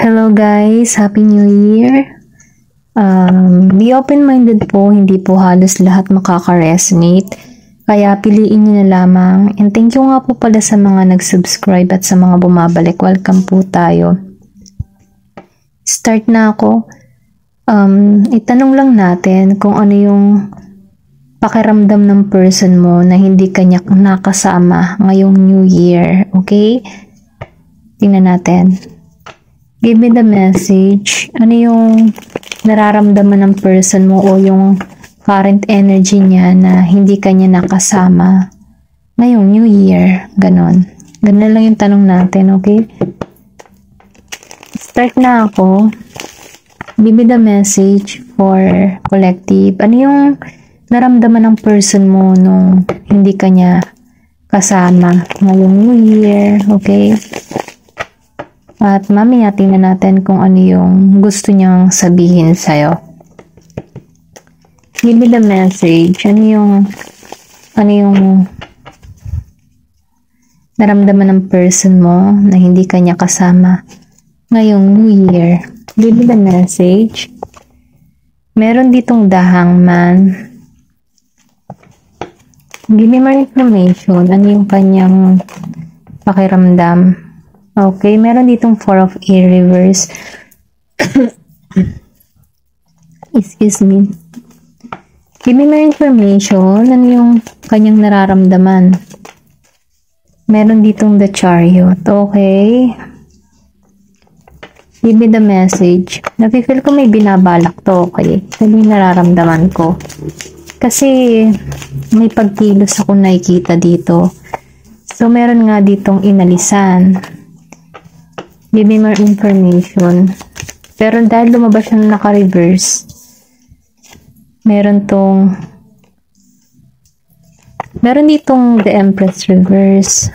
Hello guys, Happy New Year! Be open-minded po, hindi po halos lahat makaka-resonate. Kaya piliin nyo na lamang. And thank you nga po pala sa mga nag-subscribe at sa mga bumabalik. Welcome po tayo. Start na ako. Itanong lang natin kung ano yung pakiramdam ng person mo na hindi kanya nakasama ngayong New Year. Okay? Tingnan natin. Give me the message. Ano yung nararamdaman ng person mo o yung current energy niya na hindi kanya nakasama ngayong New Year? Ganon. Ganon lang yung tanong natin, okay? Start na ako. Give me the message for collective. Ano yung naramdaman ng person mo nung hindi kanya kasama ngayong New Year, okay? At mamaya tingnan natin kung ano yung gusto niyang sabihin sa'yo. Give me the message. Ano yung naramdaman ng person mo na hindi kanya kasama ngayong New Year? Give me the message. Meron ditong dahang man. Give me more information. Ano yung kanyang pakiramdam? Okay, meron ditong 4 of air reverse. Excuse me. Give me more information. Ano yung kanyang nararamdaman? Meron ditong the chariot. Okay. Give me the message. Nafe-feel ko may binabalak to. Okay. Ano yung nararamdaman ko? Kasi may pagkilos ako nakikita dito. So, meron nga ditong inalisan. Give me more information. Pero dahil lumabas siya na naka-reverse, meron ditong the Empress reverse.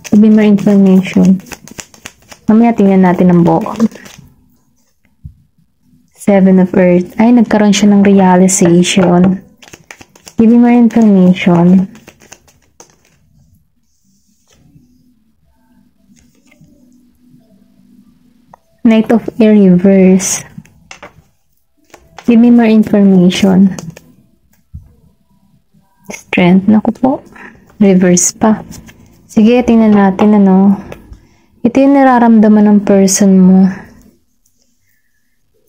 Give me more information. Mamaya tingnan natin ang buo. 7 of Earth. Ay, nagkaroon siya ng realization. Give me more information. Knight of Air reverse. Give me more information. Strength. Naku po. Reverse pa. Sige, tingnan natin ano. Ito yung nararamdaman ng person mo.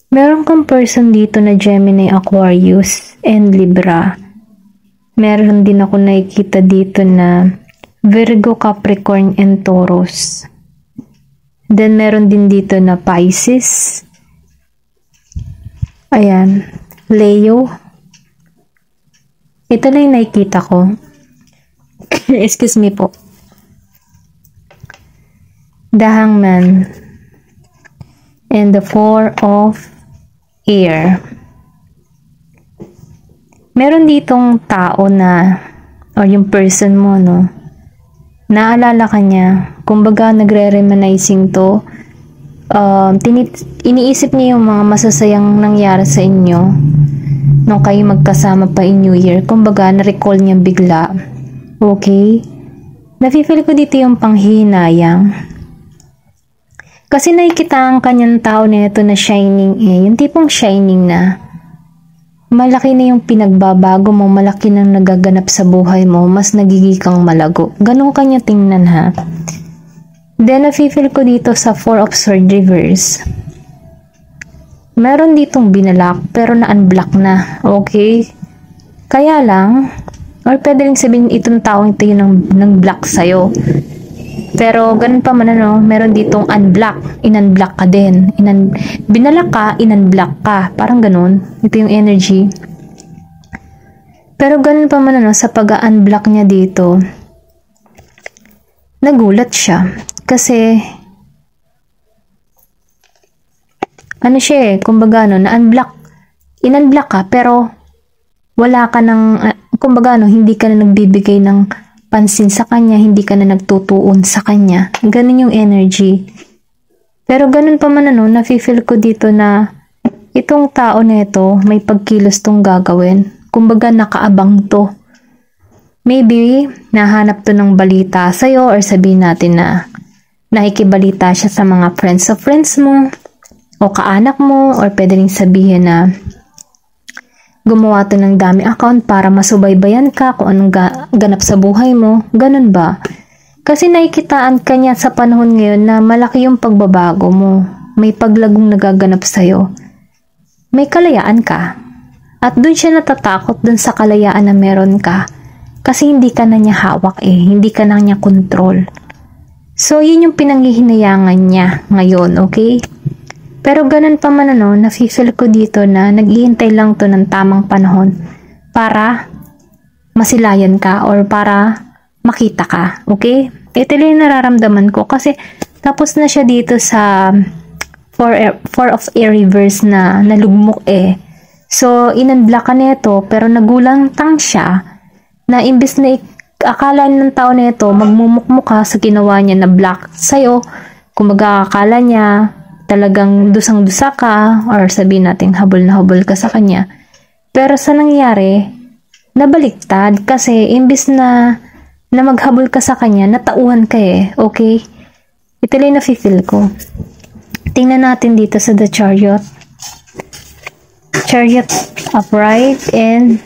Meron kang person dito na Gemini, Aquarius, and Libra. Meron din ako nakikita dito na Virgo, Capricorn, and Taurus. Then, meron din dito na Pisces. Ayan. Leo. Ito na yung nakikita ko. Excuse me po. The Hangman. And the 4 of Air. Meron ditong tao na, or yung person mo, no? Naalala ka niya. Kumbaga, nagre-reminiscing to. Iniisip niya yung mga masasayang nangyari sa inyo nung kayo magkasama pa in New Year. Kumbaga, na-recall niya bigla. Okay? Nafe-feel ko dito yung panghihinayang. Kasi nakikita ang kanyang tao na ito na shining yung tipong shining na malaki na yung pinagbabago mo, malaki nang nagaganap sa buhay mo, mas nagiging kang malago. Ganun kanya tingnan ha. Then, nafe-feel ko dito sa 4 of Swords reverse. Meron ditong binalak, pero na-unblock na. Okay? Kaya lang, or pwede rin sabihin itong taong ito yung nang-block sa'yo. Pero, ganun pa man ano, meron ditong unblock. In-unblock ka din. Binalak ka, in-unblock ka. Parang ganun. Ito yung energy. Pero, ganun pa man ano, sa pag-unblock niya dito, nagulat siya. Kasi, ano siya kumbaga ano, na-unblock. In-unblock ka, pero, wala ka ng, kumbaga ano, hindi ka na nagbibigay ng pansin sa kanya, hindi ka na nagtutuon sa kanya. Ganun yung energy. Pero ganun pa man ano, nafe-feel ko dito na itong tao na ito, may pagkilos tong gagawin. Kumbaga nakaabang to. Maybe, nahanap to ng balita sa'yo or sabihin natin na nakikibalita siya sa mga friends of friends mo o kaanak mo, or pwede rin sabihin na gumawa to ng dami account para masubaybayan ka kung anong ganap sa buhay mo. Ganun ba? Kasi nakikitaan ka niya sa panahon ngayon na malaki yung pagbabago mo. May paglagong nagaganap sa'yo. May kalayaan ka. At dun siya natatakot dun sa kalayaan na meron ka. Kasi hindi ka na niya hawak hindi ka na niya control. So, yun yung pinanghihinayangan niya ngayon, okay? Pero ganun pa man nafe-feel ko dito na naghihintay lang to ng tamang panahon para masilayan ka or para makita ka, okay? Ito lang yung nararamdaman ko kasi tapos na siya dito sa four of a reverse na nalugmok So, inunblock ka nito pero nagulang tang siya na imbis na akala ng tao nito magmumukmuk ka sa ginawa niya na block sa'yo. Kumbaga akala niya talagang dusang-dusa ka or sabihin natin habol na habol ka sa kanya. Pero sa nangyari, nabaliktad kasi imbis na maghabol ka sa kanya, natauhan ka okay? Ito lang nafe-feel ko. Tingnan natin dito sa The Chariot. Chariot upright and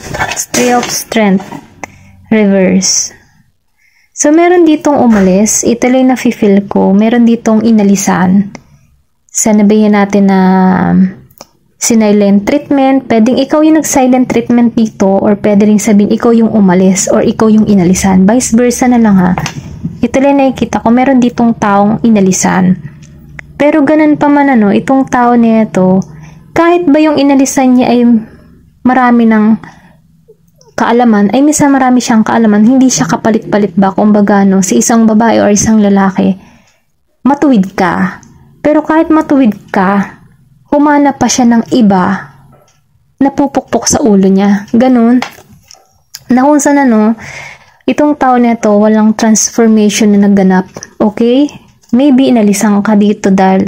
Three of Strength reverse. So, meron ditong umalis. Ito lang nafe-feel ko. Meron ditong inalisan. Sanabihin natin na silent treatment. Pwedeng ikaw yung nag-silent treatment dito or pwede rin sabihin ikaw yung umalis or ikaw yung inalisan. Vice versa na lang ha. Ito lang nakikita ko. Meron ditong taong inalisan. Pero ganun pa man itong tao na ito, kahit ba yung inalisan niya ay marami ng kaalaman, ay minsan marami siyang kaalaman, hindi siya kapalit-palit ba kumbaga si isang babae or isang lalaki, matuwid ka. Pero kahit matuwid ka, humana pa siya ng iba na pupukpok sa ulo niya. Ganun. Na kung saan itong tao na ito, walang transformation na naganap. Okay? Maybe inalisan ka dito dahil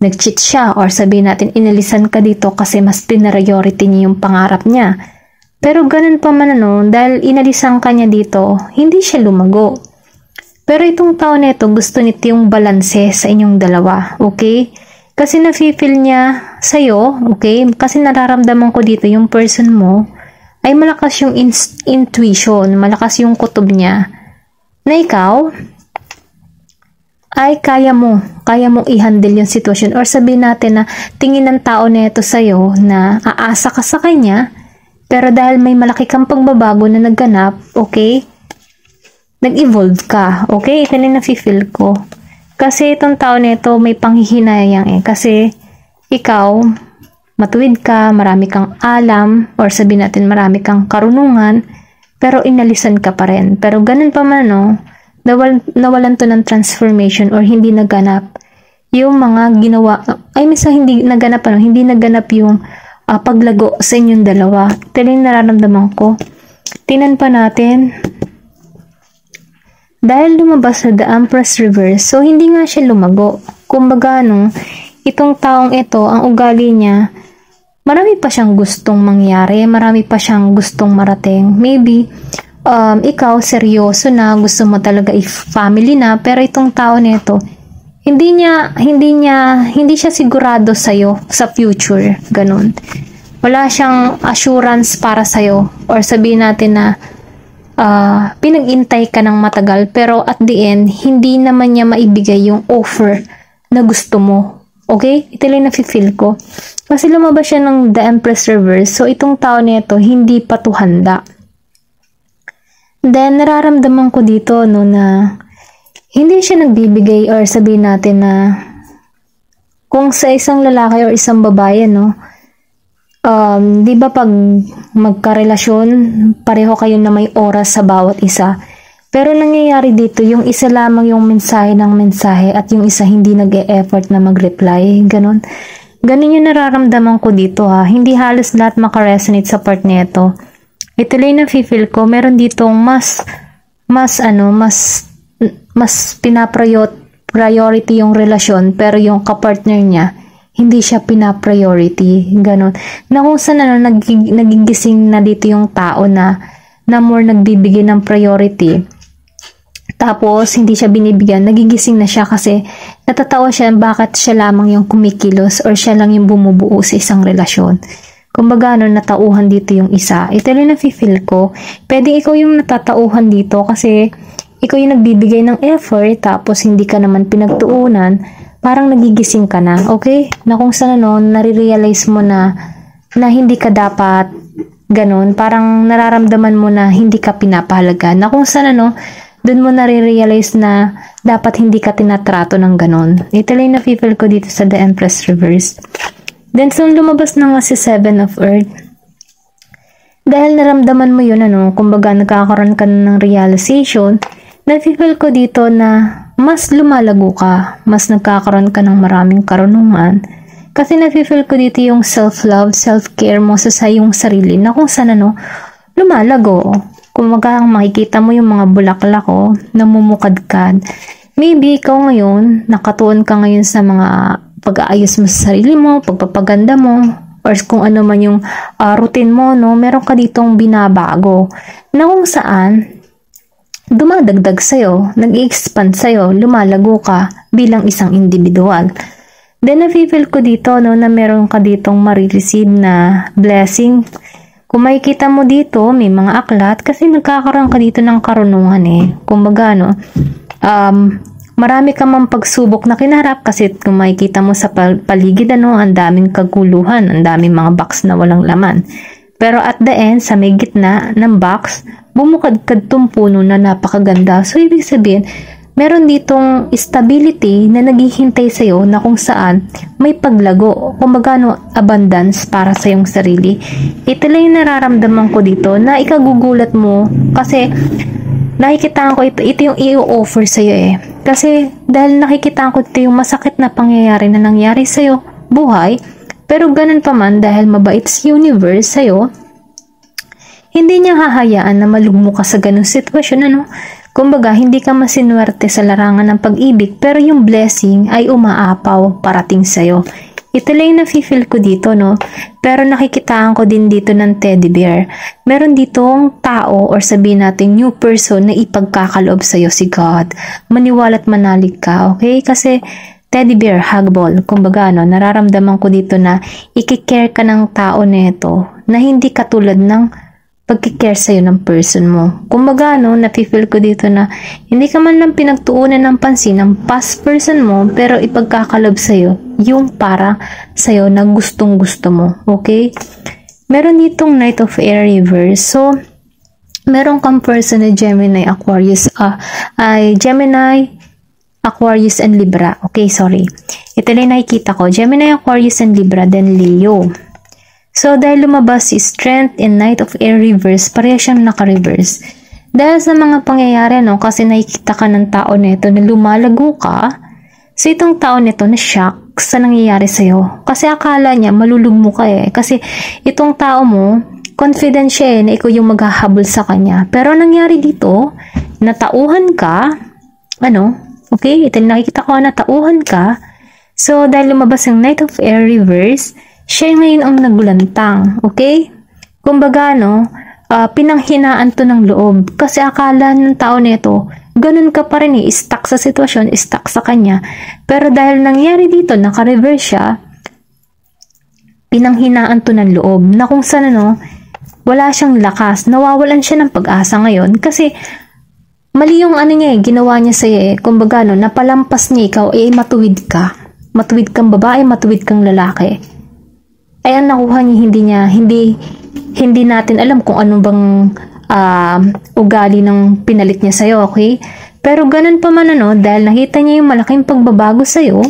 nag-cheat siya or sabihin natin inalisan ka dito kasi mas priority niya yung pangarap niya. Pero ganun pa man dahil inalisan ka niya dito, hindi siya lumago. Pero itong tao na ito, gusto nito yung balanse sa inyong dalawa, okay? Kasi nafe-feel niya sa'yo, okay? Kasi nararamdaman ko dito yung person mo ay malakas yung intuition, malakas yung kutob niya na ikaw ay kaya mong i-handle yung sitwasyon or sabihin natin na tingin ng tao na ito sa'yo na aasa ka sa kanya pero dahil may malaki kang pagbabago na nagganap, okay? Nag-evolve ka, okay? Ito na nafe-feel ko. Kasi itong tao na ito may panghihinayang kasi ikaw, matuwid ka, marami kang alam, or sabihin natin marami kang karunungan, pero inalisan ka pa rin. Pero ganun pa man, nawalan to ng transformation or hindi naganap yung mga ginawa, ay minsan hindi naganap, hindi naganap yung paglago sa inyong dalawa. Ito yung nararamdaman ko. Tingnan pa natin. Dahil lumabas na The Empress Reverse, so hindi nga siya lumago. Kumbaga, itong taong ito, ang ugali niya, marami pa siyang gustong mangyari, marami pa siyang gustong marating. Maybe, ikaw, seryoso na, gusto mo talaga i-family na, pero itong tao na ito, hindi siya sigurado sa'yo sa future, ganun. Wala siyang assurance para sa'yo, or sabihin natin na, pinag-intay ka ng matagal pero at the end hindi naman niya maibigay yung offer na gusto mo. Okay? Ito lang nafe-feel ko. Kasi lumabas siya ng The Empress Reverse. So itong tao nito hindi pa to handa. Then nararamdaman ko dito na hindi siya nagbibigay or sabihin natin na kung sa isang lalaki or isang babae di ba pag magkarelasyon, pareho kayo na may oras sa bawat isa. Pero nangyayari dito, yung isa lamang yung mensahe ng mensahe at yung isa hindi nag-e-effort na mag-reply. Ganon. Ganon yung nararamdaman ko dito Hindi halos lahat makaresonate sa part nito. Ito lang na feel ko, meron ditong mas pinapriority yung relasyon pero yung kapartner niya hindi siya pina-priority, ganon. Na kung saan nagigising na dito yung tao na more nagbibigay ng priority Tapos, hindi siya binibigyan. Nagigising na siya kasi natatawa siya bakit siya lamang yung kumikilos or siya lang yung bumubuo sa isang relasyon. Kumbaga, natauhan dito yung isa. Ito rin nafe-feel ko. Pwede ikaw yung natatauhan dito kasi ikaw yung nagbibigay ng effort tapos hindi ka naman pinagtuunan. Parang nagigising ka na, okay? Na kung saan nare-realize mo na hindi ka dapat ganun. Parang nararamdaman mo na hindi ka pinapahalaga. Na kung saan doon mo nare-realize na dapat hindi ka tinatrato ng ganun. Ito lang na-feel ko dito sa The Empress Reverse. Then, so lumabas na nga si Seven of Earth. Dahil naramdaman mo yun, kumbaga nagkakaroon ka ng realization, na-feel ko dito na mas lumalago ka, mas nagkakaroon ka ng maraming karunungan. Kasi na-feel ko dito yung self-love, self-care mo sa iyong sarili, na kung saan lumalago. Kumbaga, makikita mo yung mga bulaklak namumukadkad. Maybe ikaw ngayon, nakatuon ka ngayon sa mga pag-aayos mo sa sarili mo, pagpapaganda mo, or kung ano man yung routine mo, meron ka ditong binabago. Na kung saan, dumadagdag sa'yo, nag-i-expand sa'yo, lumalago ka bilang isang individual. Then, na-feel ko dito, na meron ka ditong marireceive na blessing. Kung makikita mo dito, may mga aklat kasi nagkakaroon ka dito ng karunungan Kumbaga, marami ka mang pagsubok na kinarap kasi kung makikita mo sa paligid, ang daming kaguluhan, ang daming mga box na walang laman. Pero at the end, sa may gitna ng box, bumukadkad tong puno na napakaganda. So, ibig sabihin, meron ditong stability na naghihintay sa'yo na kung saan may paglago, kumbaga abundance para sa iyong sarili. Ito lang yung nararamdaman ko dito na ikagugulat mo kasi nakikita ko ito yung i-offer sa'yo Kasi dahil nakikita ko ito yung masakit na pangyayari na nangyari sa'yo, buhay, pero ganun pa man dahil mabait si universe sa'yo, hindi niya hahayaan na malugmo ka sa ganung sitwasyon, Kumbaga, hindi ka masinwerte sa larangan ng pag-ibig, pero yung blessing ay umaapaw parating sa'yo. Ito lang yung nafe-feel ko dito, Pero nakikitaan ko din dito ng teddy bear. Meron ditong tao or sabihin natin new person na ipagkakaloob sa'yo si God. Maniwala't manalig ka, okay? Kasi teddy bear, hug ball. Kumbaga, nararamdaman ko dito na ikikare ka ng tao neto na hindi katulad ng pagkikare sa'yo ng person mo. Kumbaga, nafe-feel ko dito na hindi ka man lang pinagtuunan ng pansin ng past person mo, pero ipagkakalob sa'yo yung para sa'yo na gustong gusto mo. Okay? Meron ditong Knight of Air Reverse. So, meron kang person na Gemini, Aquarius, Gemini, Aquarius, and Libra. Okay, sorry. Ito lang nakikita ko. Gemini, Aquarius, and Libra, then Leo. So, dahil lumabas si Strength and Knight of Air Reverse, pareha siyang naka-reverse. Dahil sa mga pangyayari, kasi nakikita ka ng tao nito na lumalago ka, so itong tao nito na shock sa nangyayari sa'yo. Kasi akala niya malulugmo ka Kasi itong tao mo, confident siya na ikaw yung maghahabol sa kanya. Pero nangyari dito, natauhan ka, okay, ito nakikita ko na natauhan ka. So, dahil lumabas yung Knight of Air Reverse, siya ngayon ang nagulantang, okay? Kumbaga, pinanghinaan to ng loob. Kasi akala ng tao nito, ganun ka pa rin stuck sa sitwasyon, stuck sa kanya. Pero dahil nangyari dito, naka-reverse siya, pinanghinaan to ng loob. Na kung saan, wala siyang lakas, nawawalan siya ng pag-asa ngayon. Kasi, mali yung ginawa niya sa'yo Kumbaga, napalampas niya ikaw, matuwid ka. Matuwid kang babae, matuwid kang lalaki. Ay ang nakuha niya, hindi natin alam kung ano bang ugali ng pinalit niya sa'yo, okay? Pero ganun pa man dahil nakita niya yung malaking pagbabago sa'yo,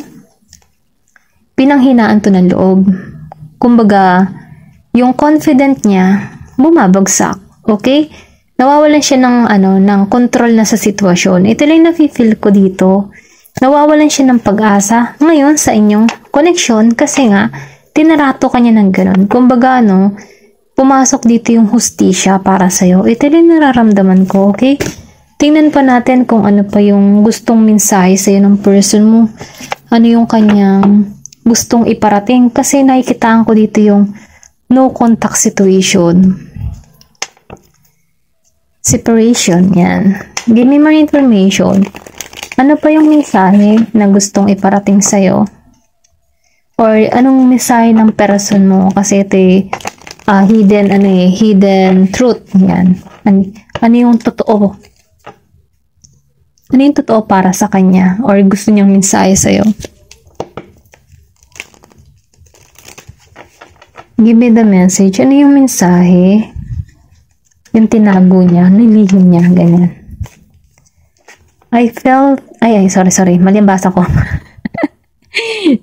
pinanghinaan to ng loob. Kumbaga, yung confident niya, bumabagsak, okay? Nawawalan siya ng control na sa sitwasyon. Ito lang nafe-feel ko dito. Nawawalan siya ng pag-asa ngayon sa inyong connection kasi nga, tinarato ka niya ng ganun. Kumbaga, pumasok dito yung hustisya para sa'yo. Ito rin nararamdaman ko, okay? Tingnan pa natin kung ano pa yung gustong mensahe sa'yo ng person mo. Ano yung kanyang gustong iparating. Kasi nakikitaan ko dito yung no contact situation. Separation, yan. Give me more information. Ano pa yung mensahe na gustong iparating sa'yo? Or anong mensahe ng person mo? Kasi ito hidden truth. Yan. Ano yung totoo? Ano yung totoo para sa kanya? Or gusto niyang mensahe sa'yo? Give me the message. Ano yung mensahe? Yung tinago niya, nilihim niya, ganyan. I felt, sorry, mali ang basa ko.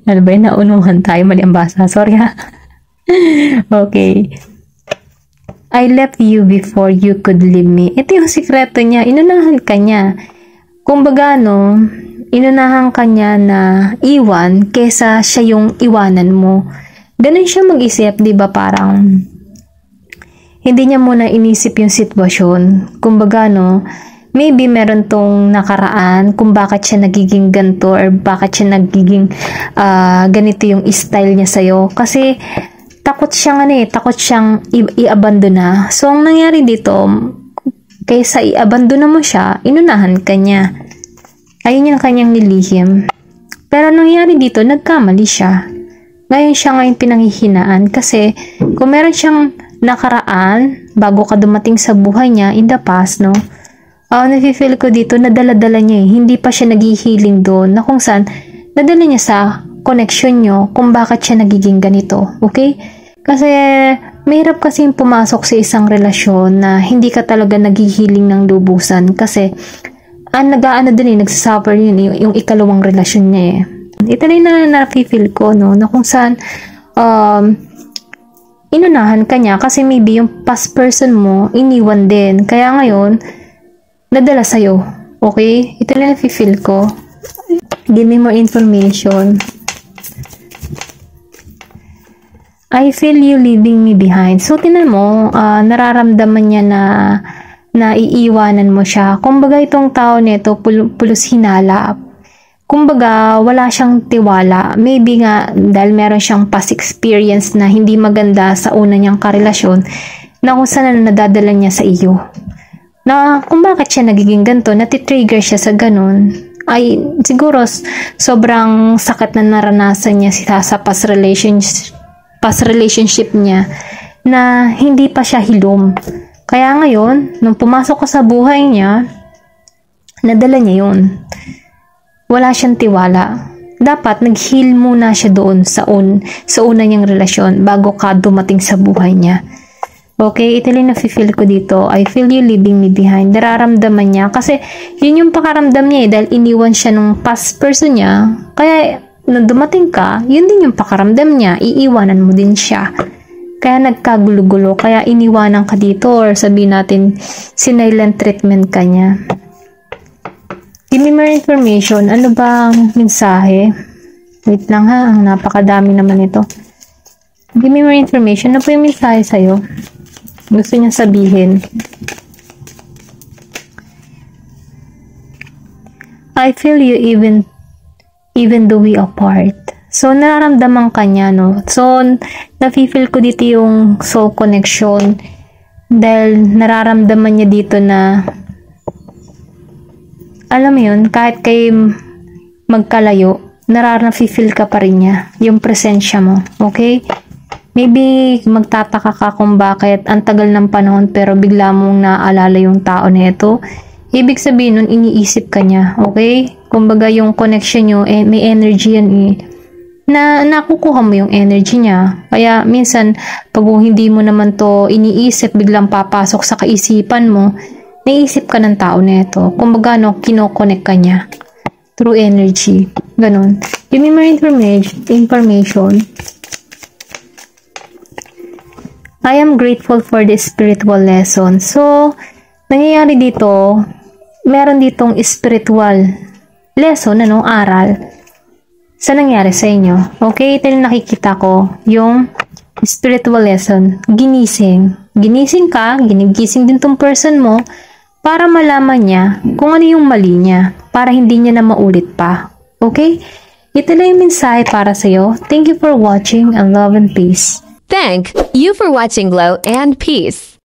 Ano ba yun? Naunuhan tayo, mali ang basa. Sorry ha. Okay. I left you before you could leave me. Ito yung sikreto niya. Inunahan ka niya. Kumbaga, inunahan ka niya na iwan kesa siya yung iwanan mo. Ganun siya mag-isip, di ba? Parang hindi niya muna inisip yung sitwasyon. Kumbaga, maybe meron tong nakaraan kung bakit siya nagiging ganito or bakit siya nagiging ganito yung style niya sa'yo. Kasi takot siyang i-abandon na. So, ang nangyari dito, kaysa i-abandon mo siya, inunahan ka niya. Ayun yung kanyang nilihim. Pero nangyari dito, nagkamali siya. Ngayon siya ngayon pinanghihinaan kasi kung meron siyang nakaraan bago ka dumating sa buhay niya in the past, nafe-feel ko dito nadala-dala niya hindi pa siya naghihiling doon na kung saan nadala niya sa connection nyo kung bakit siya nagiging ganito, okay? Kasi mahirap kasing pumasok sa isang relasyon na hindi ka talaga naghihiling ng lubusan kasi nagsasuffer yun yung ikalawang relasyon niya Ito na nafe-feel ko, na kung saan inunahan ka niya kasi maybe yung past person mo iniwan din. Kaya ngayon, nadala sa'yo. Okay? Ito na nafe-feel ko. Give me more information. I feel you leaving me behind. So, tinan mo, nararamdaman niya na iiwanan mo siya. Kumbaga itong tao nito, pulos hinala. Kumbaga, wala siyang tiwala. Maybe nga, dahil meron siyang past experience na hindi maganda sa una niyang karelasyon, na kung saan nadadala niya sa iyo. Na kung bakit siya nagiging ganito, natitrigger siya sa ganun, ay siguro sobrang sakit na naranasan niya sa past relationship niya na hindi pa siya hilom. Kaya ngayon, nung pumasok ka sa buhay niya, nadala niya yun. Wala siyang tiwala. Dapat nag-heal muna siya doon sa una niyang relasyon bago ka dumating sa buhay niya. Okay, ito lang nafe-feel ko dito. I feel you leaving me behind. Nararamdaman niya kasi yun yung pakaramdam niya dahil iniwan siya nung past person niya. Kaya nung dumating ka, yun din yung pakaramdam niya. Iiwanan mo din siya. Kaya nagkagulo-gulo. Kaya iniwanan ka dito or sabihin natin silent treatment ka niya. Give me more information. Ano bang mensahe? Wait lang ha. Ang napakadami naman ito. Give me more information. Ano po yung mensahe sa'yo? Gusto niya sabihin. I feel you even though we apart. So, nararamdaman ka niya, So, nafe-feel ko dito yung soul connection. Dahil nararamdaman niya dito na alam mo yun, kahit kayo magkalayo, nafe-feel ka pa rin niya, yung presensya mo, okay? Maybe magtataka ka kung bakit ang tagal ng panahon pero bigla mong naaalala yung tao na ito. Ibig sabihin nun, iniisip ka niya, okay? Kumbaga yung connection nyo, may energy yan na nakukuha mo yung energy niya. Kaya minsan, pag hindi mo naman to iniisip, biglang papasok sa kaisipan mo, naisip ka ng tao na ito. Kumbaga, kinoconnect ka niya through energy. Ganon. Give me more information. I am grateful for the spiritual lesson. So, nangyayari dito, meron ditong spiritual lesson, aral sa nangyari sa inyo. Okay, ito yung nakikita ko, yung spiritual lesson. Ginising. Ginising ka, ginigising din tong person mo, para malaman niya kung ano yung mali niya, para hindi niya na maulit pa. Okay? Ito lang yung mensahe para sa'yo. Thank you for watching and love and peace. Thank you for watching Glow and Peace.